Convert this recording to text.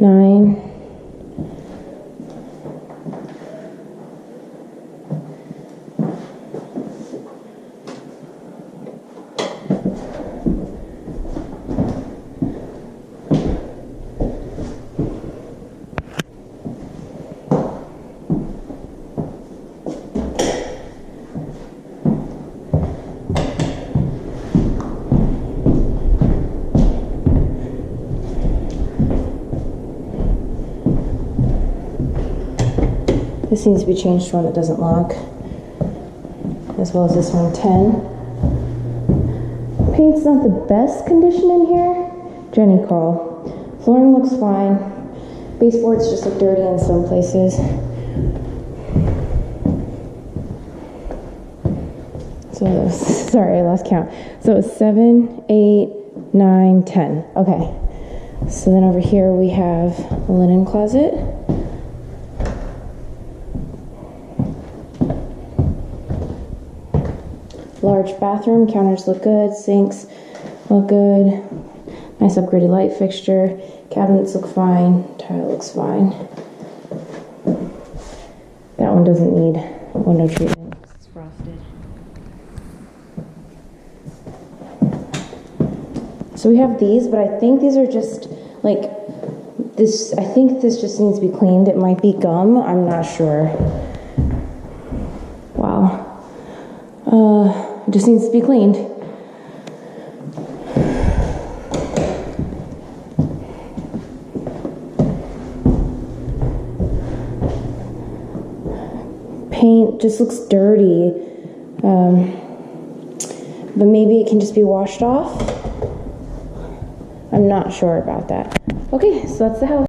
9. This needs to be changed to one that doesn't lock, as well as this one, 10. Paint's not the best condition in here. Jenny Carl. Flooring looks fine. Baseboards just look dirty in some places. So, sorry, I lost count. So it's 7, 8, 9, 10. Okay. So then over here we have a linen closet. Large bathroom, counters look good, sinks look good. Nice upgraded light fixture. Cabinets look fine, tile looks fine. That one doesn't need window treatment because it's frosted. So we have these, but I think these are just like this. I think this just needs to be cleaned. It might be gum, I'm not sure. Wow. It just needs to be cleaned. Paint just looks dirty, but maybe it can just be washed off. I'm not sure about that. Okay, so that's the house.